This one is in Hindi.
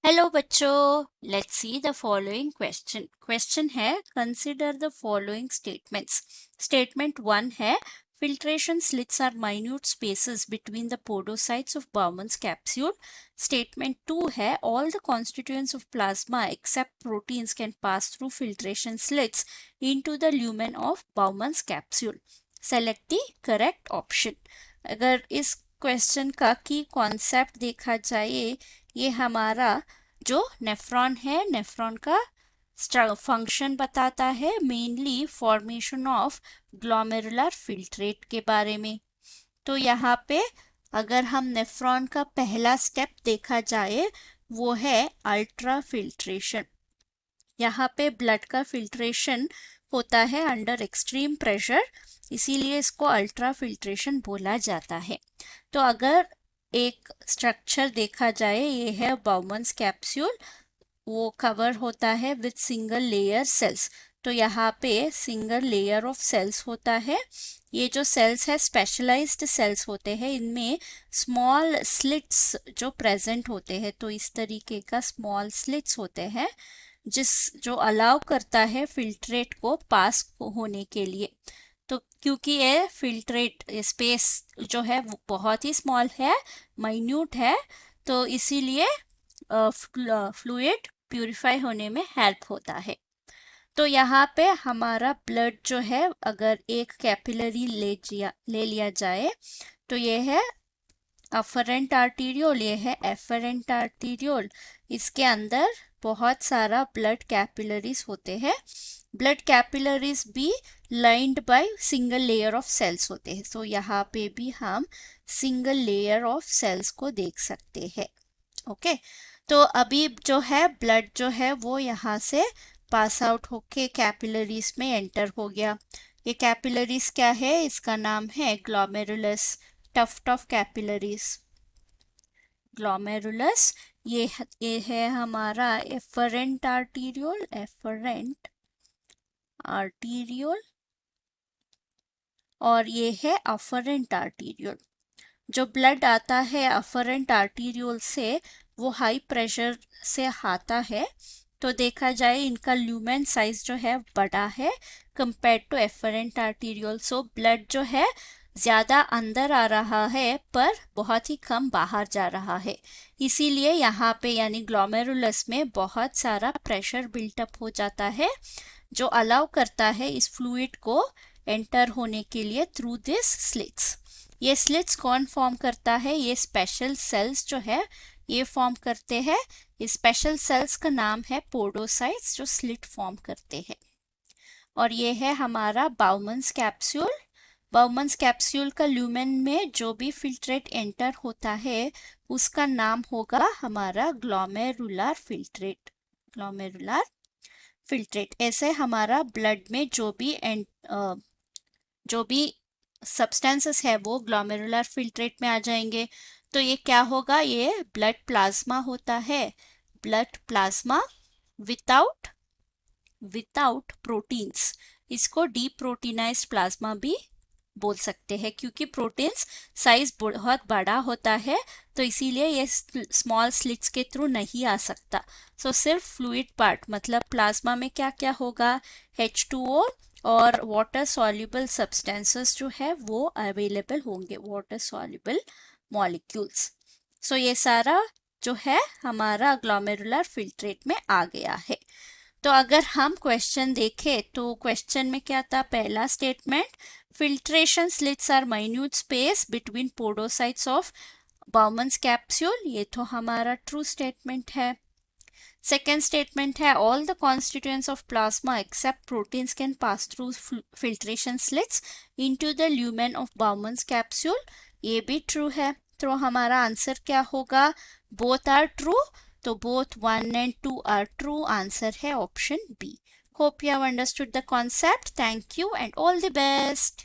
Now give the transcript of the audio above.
हेलो बच्चों, let's see the following question है consider the following statements. Statement 1 है filtration slits are minute spaces between the podocytes of Bowman's capsule. Statement 2 है all the constituents of plasma except proteins can pass through filtration slits into the lumen of Bowman's capsule. Select the correct option. अगर इस क्वेश्चन का की कॉन्सेप्ट देखा जाए, ये हमारा जो नेफ्रॉन है, नेफ्रॉन का फंक्शन बताता है, mainly formation of glomerular filtrate के बारे में। तो यहाँ पे अगर हम नेफ्रॉन का पहला स्टेप देखा जाए वो है अल्ट्रा फिल्ट्रेशन। यहाँ पे ब्लड का फिल्ट्रेशन होता है अंडर एक्सट्रीम प्रेशर, इसीलिए इसको अल्ट्रा फिल्ट्रेशन बोला जाता है। तो अगर एक स्ट्रक्चर देखा जाए, ये है बाउमन्स कैप्सूल, वो कवर होता है विथ सिंगल लेयर सेल्स। तो यहाँ पे सिंगल लेयर ऑफ सेल्स होता है। ये जो सेल्स है स्पेशलाइज्ड सेल्स होते हैं, इनमें स्मॉल स्लिट्स जो प्रेजेंट होते हैं, तो इस तरीके का स्मॉल स्लिट्स होते हैं जो अलाउ करता है फिल्ट्रेट को पास होने के लिए। तो क्योंकि ये फिल्ट्रेट स्पेस जो है वो बहुत ही स्मॉल है, माइन्यूट है, तो इसीलिए फ्लूइड प्यूरिफाई होने में हेल्प होता है। तो यहाँ पे हमारा ब्लड जो है, अगर एक कैपिलरी ले लिया जाए, तो ये है अफरेंट आर्टीरियोल, ये है एफरेंट आर्टीरियोल। इसके अंदर बहुत सारा ब्लड कैपिलरीज होते हैं। ब्लड कैपिलरीज भी lined by single layer of cells होते हैं। तो यहाँ पे भी हम सिंगल लेयर ऑफ सेल्स को देख सकते हैं। ओके, तो अभी जो है ब्लड जो है वो यहाँ से पास आउट होके कैपिलरीज में एंटर हो गया। ये कैपिलरीज क्या है? इसका नाम है glomerulus, tuft of capillaries, glomerulus. ये है हमारा एफरेंट आर्टीरियोल, एफरेंट आर्टीरियोल, और ये है अफरेंट आर्टीरियोल। जो ब्लड आता है अफरेंट आर्टीरियोल से, वो हाई प्रेशर से आता है। तो देखा जाए इनका ल्यूमेन साइज जो है बड़ा है compare to afferent arteriole. So blood जो है ज्यादा अंदर आ रहा है पर बहुत ही कम बाहर जा रहा है। इसीलिए यहाँ पे यानी ग्लोमेरुलस में बहुत सारा प्रेशर बिल्टअप हो जाता है, जो अलाउ करता है इस फ्लूइड को एंटर होने के लिए थ्रू दिस स्लिट्स। ये स्लिट्स कौन फॉर्म करता है? ये स्पेशल सेल्स जो है ये फॉर्म करते हैं। इस स्पेशल सेल्स का नाम है पोडोसाइट्स, जो स्लिट फॉर्म करते हैं। और ये है हमारा बाउमन्स कैप्सूल। बाउमन्स कैप्सूल का ल्यूमेन में जो भी फिल्ट्रेट एंटर होता है उसका नाम होगा हमारा ग्लोमेरुलर फिल्ट्रेट, ग्लोमेरुलर फिल्ट्रेट। ऐसे हमारा ब्लड में जो भी सब्सटेंसेस है वो ग्लोमेरुलर फिल्ट्रेट में आ जाएंगे। तो ये क्या होगा? ये ब्लड प्लाज्मा होता है, ब्लड प्लाज्मा विदाउट प्रोटीन्स। इसको डीप्रोटीनाइज्ड प्लाज्मा भी बोल सकते हैं, क्योंकि प्रोटीन्स साइज बहुत बड़ा होता है, तो इसीलिए ये स्मॉल स्लिट्स के थ्रू नहीं आ सकता। सो सिर्फ फ्लूइड पार्ट मतलब प्लाज्मा में क्या क्या होगा? H2O और वाटर सॉल्युबल सब्सटेंसेस जो है वो अवेलेबल होंगे, वाटर सॉल्युबल मॉलिक्यूल्स। सो ये सारा जो है हमारा ग्लोमेरुलर फिल्ट्रेट में आ गया है। तो अगर हम क्वेश्चन देखें तो क्वेश्चन में क्या था? पहला statement, filtration slits are minute space between podocytes of Bowman's capsule, ये तो हमारा ट्रू स्टेटमेंट है। सेकेंड स्टेटमेंट है all the constituents of plasma except proteins can pass through filtration slits into the lumen of Bowman's capsule, ये भी ट्रू है। तो हमारा आंसर क्या होगा? Both are true. तो both 1 and 2 are true. Answer है option B. Hope you have understood the concept. Thank you and all the best.